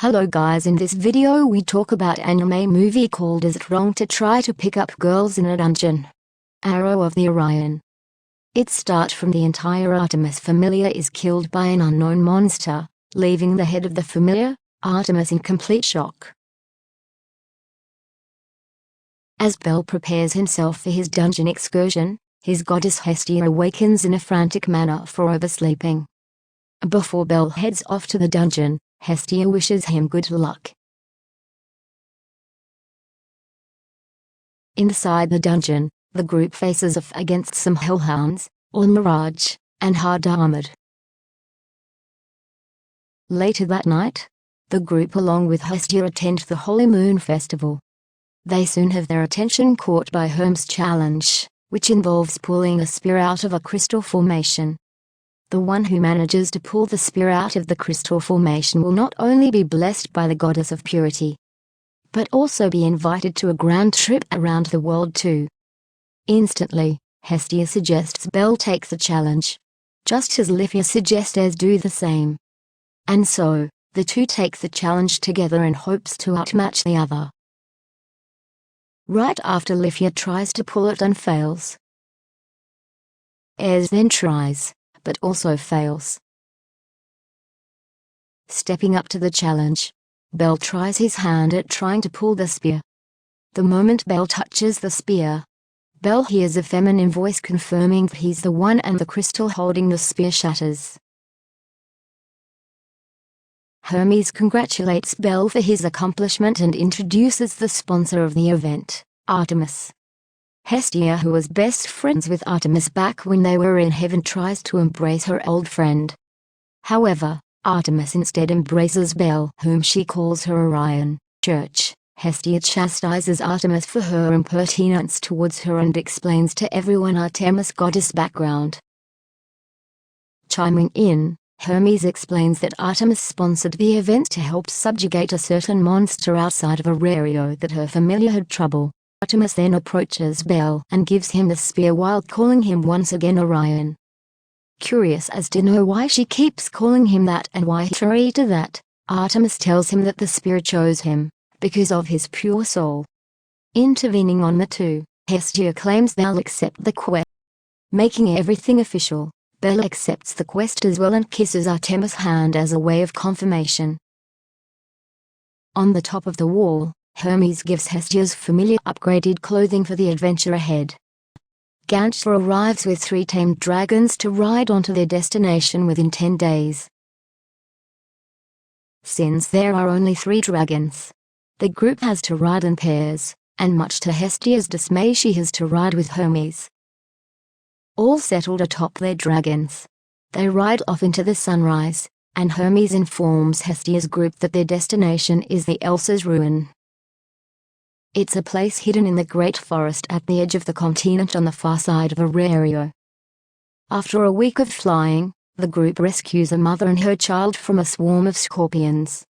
Hello guys, in this video we talk about anime movie called Is It Wrong to Try to Pick Up Girls in a Dungeon? Arrow of the Orion. It starts from the entire Artemis familiar is killed by an unknown monster, leaving the head of the familiar, Artemis, in complete shock. As Bel prepares himself for his dungeon excursion, his goddess Hestia awakens in a frantic manner for oversleeping. Before Bel heads off to the dungeon, Hestia wishes him good luck. Inside the dungeon, the group faces off against some hellhounds, all mirage, and hard-armored. Later that night, the group along with Hestia attend the Holy Moon Festival. They soon have their attention caught by Herm's challenge, which involves pulling a spear out of a crystal formation. The one who manages to pull the spear out of the crystal formation will not only be blessed by the goddess of purity, but also be invited to a grand trip around the world too. Instantly, Hestia suggests Bel take the challenge, just as Lifia suggests Ez do the same. And so, the two take the challenge together in hopes to outmatch the other. Right after Lifia tries to pull it and fails, Ez then tries, but also fails. Stepping up to the challenge, Bel tries his hand at trying to pull the spear. The moment Bel touches the spear, Bel hears a feminine voice confirming that he's the one, and the crystal holding the spear shatters. Hermes congratulates Bel for his accomplishment and introduces the sponsor of the event, Artemis. Hestia, who was best friends with Artemis back when they were in heaven, tries to embrace her old friend. However, Artemis instead embraces Bel, whom she calls her Orion. Church. Hestia chastises Artemis for her impertinence towards her and explains to everyone Artemis' goddess background. Chiming in, Hermes explains that Artemis sponsored the event to help subjugate a certain monster outside of Orion that her familiar had trouble. Artemis then approaches Bel and gives him the spear while calling him once again Orion. Curious as to know why she keeps calling him that and why he agreed to that, Artemis tells him that the spear chose him, because of his pure soul. Intervening on the two, Hestia claims they'll accept the quest. Making everything official, Bel accepts the quest as well and kisses Artemis' hand as a way of confirmation. On the top of the wall, Hermes gives Hestia's familiar upgraded clothing for the adventure ahead. Gantra arrives with 3 tamed dragons to ride onto their destination within 10 days. Since there are only 3 dragons, the group has to ride in pairs, and much to Hestia's dismay she has to ride with Hermes. All settled atop their dragons, they ride off into the sunrise, and Hermes informs Hestia's group that their destination is the Elsa's ruin. It's a place hidden in the great forest at the edge of the continent on the far side of Orion. After a week of flying, the group rescues a mother and her child from a swarm of scorpions.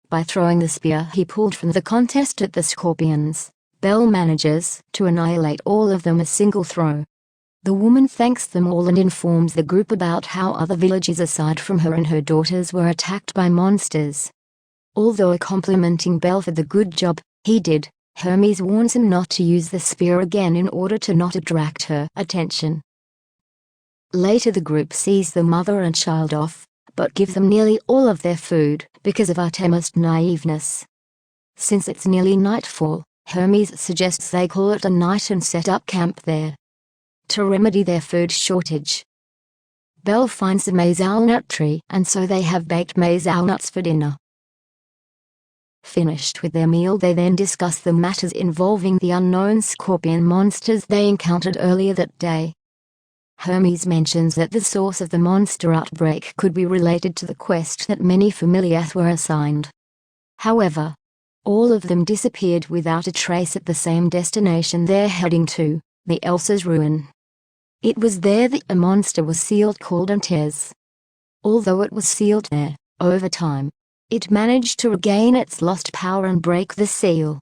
By throwing the spear he pulled from the contest at the scorpions, Bel manages to annihilate all of them a single throw. The woman thanks them all and informs the group about how other villages aside from her and her daughters were attacked by monsters. Although complimenting Bel for the good job he did, Hermes warns him not to use the spear again in order to not attract her attention. Later the group sees the mother and child off, but give them nearly all of their food because of Artemis' naiveness. Since it's nearly nightfall, Hermes suggests they call it a night and set up camp there to remedy their food shortage. Bel finds a maize nut tree, and so they have baked maize nuts for dinner. Finished with their meal, they then discuss the matters involving the unknown scorpion monsters they encountered earlier that day. Hermes mentions that the source of the monster outbreak could be related to the quest that many familiars were assigned. However, all of them disappeared without a trace at the same destination they're heading to, the Elsa's ruin. It was there that a monster was sealed called Antes. Although it was sealed there, over time, it managed to regain its lost power and break the seal.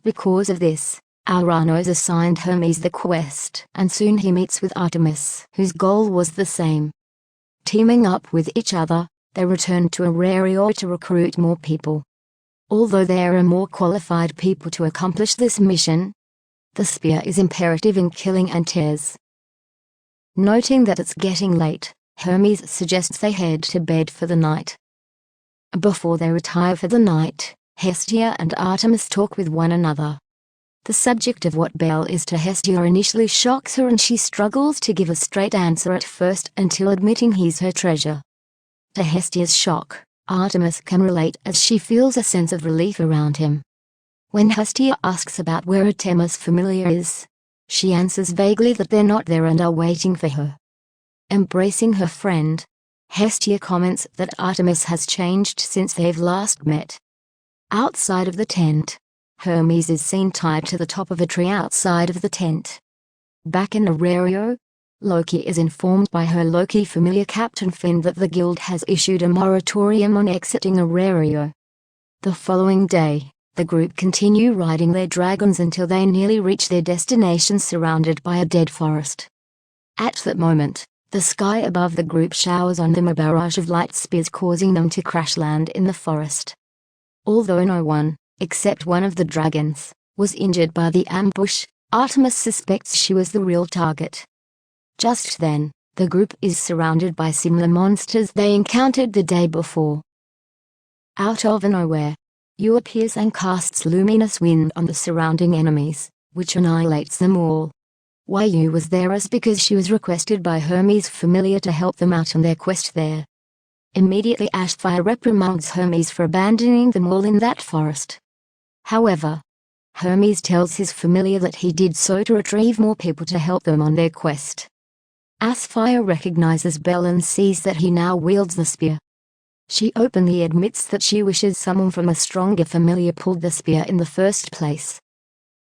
Because of this, Auranos assigned Hermes the quest, and soon he meets with Artemis, whose goal was the same. Teaming up with each other, they return to Aurario to recruit more people. Although there are more qualified people to accomplish this mission, the spear is imperative in killing Antares. Noting that it's getting late, Hermes suggests they head to bed for the night. Before they retire for the night, Hestia and Artemis talk with one another. The subject of what Belle is to Hestia initially shocks her, and she struggles to give a straight answer at first until admitting he's her treasure. To Hestia's shock, Artemis can relate as she feels a sense of relief around him. When Hestia asks about where Artemis Familiar is, she answers vaguely that they're not there and are waiting for her. Embracing her friend, Hestia comments that Artemis has changed since they've last met. Outside of the tent, Hermes is seen tied to the top of a tree outside of the tent. Back in Aurario, Loki is informed by her Loki familiar Captain Finn that the guild has issued a moratorium on exiting Aurario. The following day, the group continue riding their dragons until they nearly reach their destination surrounded by a dead forest. At that moment, the sky above the group showers on them a barrage of light spears, causing them to crash land in the forest. Although no one, except one of the dragons, was injured by the ambush, Artemis suspects she was the real target. Just then, the group is surrounded by similar monsters they encountered the day before. Out of nowhere, Yu appears and casts luminous wind on the surrounding enemies, which annihilates them all. Why Yu was there is because she was requested by Hermes Familiar to help them out on their quest there. Immediately Ashfire reprimands Hermes for abandoning them all in that forest. However, Hermes tells his familiar that he did so to retrieve more people to help them on their quest. Ashfire recognizes Belle and sees that he now wields the spear. She openly admits that she wishes someone from a stronger familiar pulled the spear in the first place.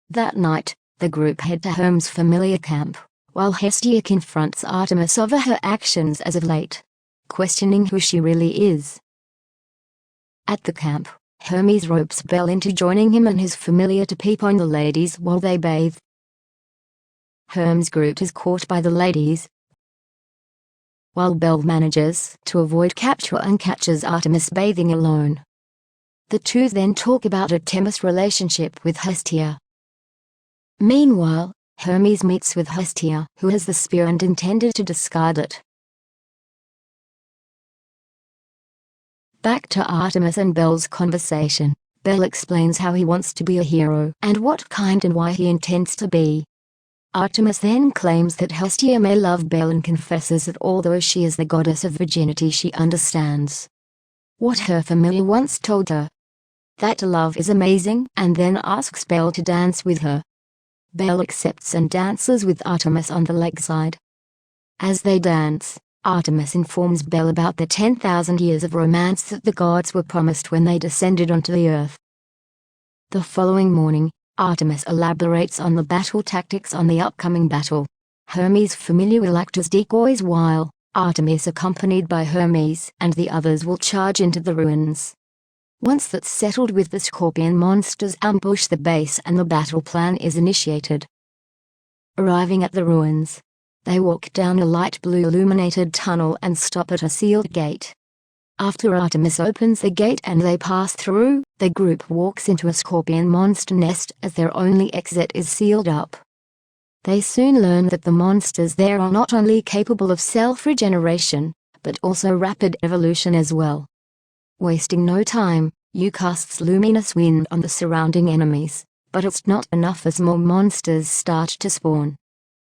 That night, the group head to Hermes' familiar camp, while Hestia confronts Artemis over her actions as of late, questioning who she really is. At the camp, Hermes ropes Belle into joining him and his familiar to peep on the ladies while they bathe. Hermes' group is caught by the ladies, while Belle manages to avoid capture and catches Artemis bathing alone. The two then talk about Artemis' relationship with Hestia. Meanwhile, Hermes meets with Hestia, who has the spear and intended to discard it. Back to Artemis and Belle's conversation. Belle explains how he wants to be a hero and what kind and why he intends to be. Artemis then claims that Hestia may love Belle and confesses that although she is the goddess of virginity, she understands what her familiar once told her, that love is amazing, and then asks Belle to dance with her. Belle accepts and dances with Artemis on the lakeside. As they dance, Artemis informs Belle about the 10,000 years of romance that the gods were promised when they descended onto the earth. The following morning, Artemis elaborates on the battle tactics on the upcoming battle. Hermes' familiar will act as decoys while Artemis, accompanied by Hermes and the others, will charge into the ruins. Once that's settled with, the scorpion monsters ambush the base and the battle plan is initiated. Arriving at the ruins, they walk down a light blue illuminated tunnel and stop at a sealed gate. After Artemis opens the gate and they pass through, the group walks into a scorpion monster nest as their only exit is sealed up. They soon learn that the monsters there are not only capable of self-regeneration, but also rapid evolution as well. Wasting no time, Yu casts luminous wind on the surrounding enemies, but it's not enough as more monsters start to spawn.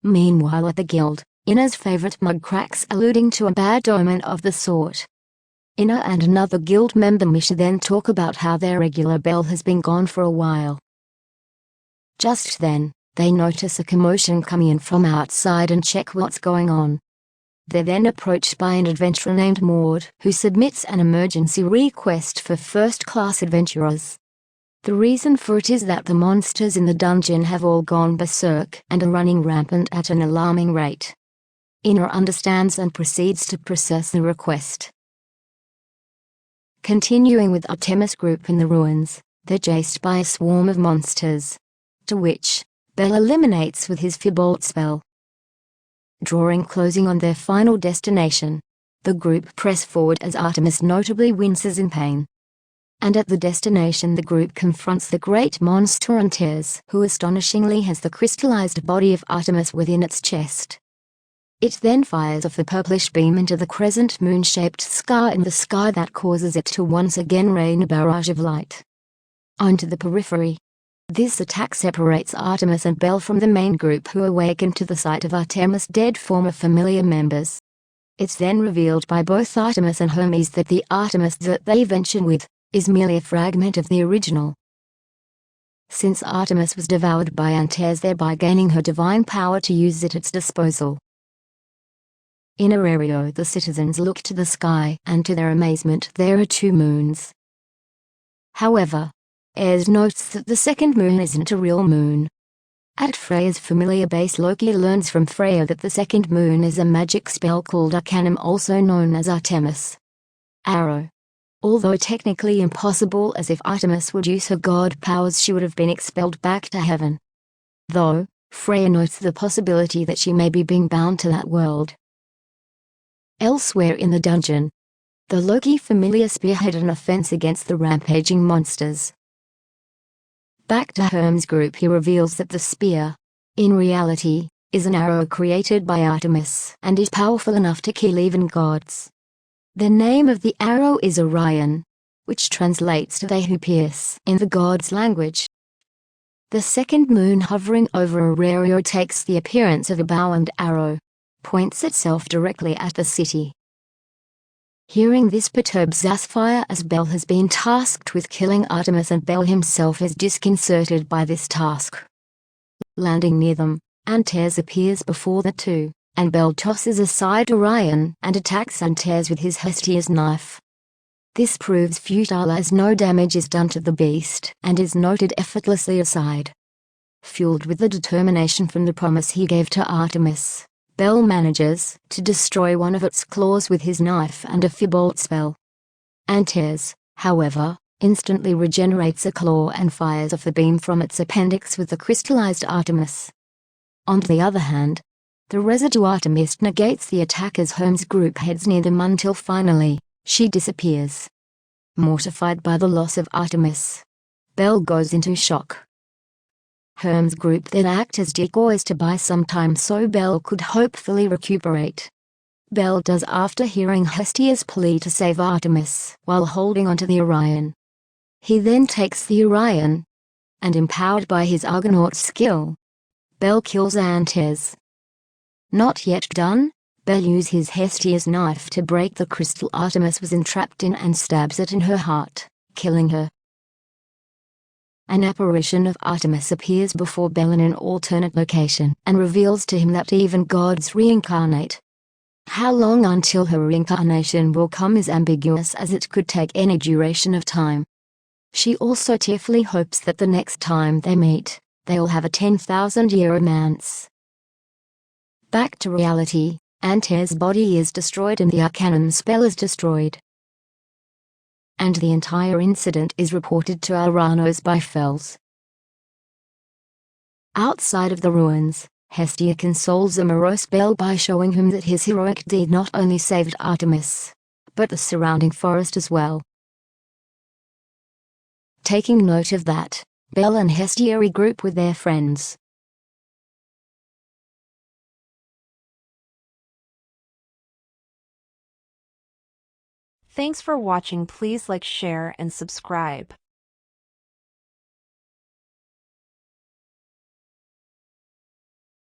Meanwhile at the guild, Ina's favorite mug cracks, alluding to a bad omen of the sort. Ina and another guild member Misha then talk about how their regular Belle has been gone for a while. Just then, they notice a commotion coming in from outside and check what's going on. They're then approached by an adventurer named Maud, who submits an emergency request for first-class adventurers. The reason for it is that the monsters in the dungeon have all gone berserk and are running rampant at an alarming rate. Ina understands and proceeds to process the request. Continuing with Artemis' group in the ruins, they're chased by a swarm of monsters, to which Belle eliminates with his Firbolt spell. Drawing closing on their final destination, The group press forward as Artemis notably winces in pain. And at the destination the group confronts the great monster Antares, who astonishingly has the crystallized body of Artemis within its chest. It then fires off a purplish beam into the crescent moon-shaped scar in the sky that causes it to once again rain a barrage of light onto the periphery. This attack separates Artemis and Belle from the main group, who awaken to the sight of Artemis' dead former familiar members. It's then revealed by both Artemis and Hermes that the Artemis that they venture with is merely a fragment of the original. Since Artemis was devoured by Antares, thereby gaining her divine power to use at its disposal. In Aurelio, the citizens look to the sky, and to their amazement there are two moons. However, Ares notes that the second moon isn't a real moon. At Freya's familiar base, Loki learns from Freya that the second moon is a magic spell called Arcanum, also known as Artemis Arrow. Although technically impossible, as if Artemis would use her god powers she would have been expelled back to heaven. Though, Freya notes the possibility that she may be being bound to that world. Elsewhere in the dungeon, the Loki familiar spearheaded an offense against the rampaging monsters. Back to Hermes' group, he reveals that the spear, in reality, is an arrow created by Artemis and is powerful enough to kill even gods. The name of the arrow is Orion, which translates to "they who pierce" in the gods' language. The second moon hovering over Aurelio takes the appearance of a bow and arrow, points itself directly at the city. Hearing this perturbs Asphyr, as Belle has been tasked with killing Artemis, and Belle himself is disconcerted by this task. Landing near them, Antares appears before the two, and Belle tosses aside Orion and attacks Antares with his Hestia's knife. This proves futile as no damage is done to the beast and is noted effortlessly aside. Fueled with the determination from the promise he gave to Artemis, Belle manages to destroy one of its claws with his knife and a firebolt spell. Antares, however, instantly regenerates a claw and fires off the beam from its appendix with the crystallized Artemis. On the other hand, the residue Artemis negates the attack as Hermes' group heads near them until finally, she disappears. Mortified by the loss of Artemis, Belle goes into shock. Hermes' group then act as decoys to buy some time so Belle could hopefully recuperate. Belle does after hearing Hestia's plea to save Artemis while holding onto the Orion. He then takes the Orion, and empowered by his Argonaut skill, Belle kills Antares. Not yet done, Belle uses Hestia's knife to break the crystal Artemis was entrapped in and stabs it in her heart, killing her. An apparition of Artemis appears before Belle in an alternate location and reveals to him that even gods reincarnate. How long until her reincarnation will come is ambiguous, as it could take any duration of time. She also tearfully hopes that the next time they meet, they'll have a 10,000-year romance. Back to reality, Antares' body is destroyed and the Arcanum spell is destroyed. And the entire incident is reported to Uranos by Fels. Outside of the ruins, Hestia consoles a morose Belle by showing him that his heroic deed not only saved Artemis, but the surrounding forest as well. Taking note of that, Belle and Hestia regroup with their friends. Thanks for watching. Please like, share, and subscribe.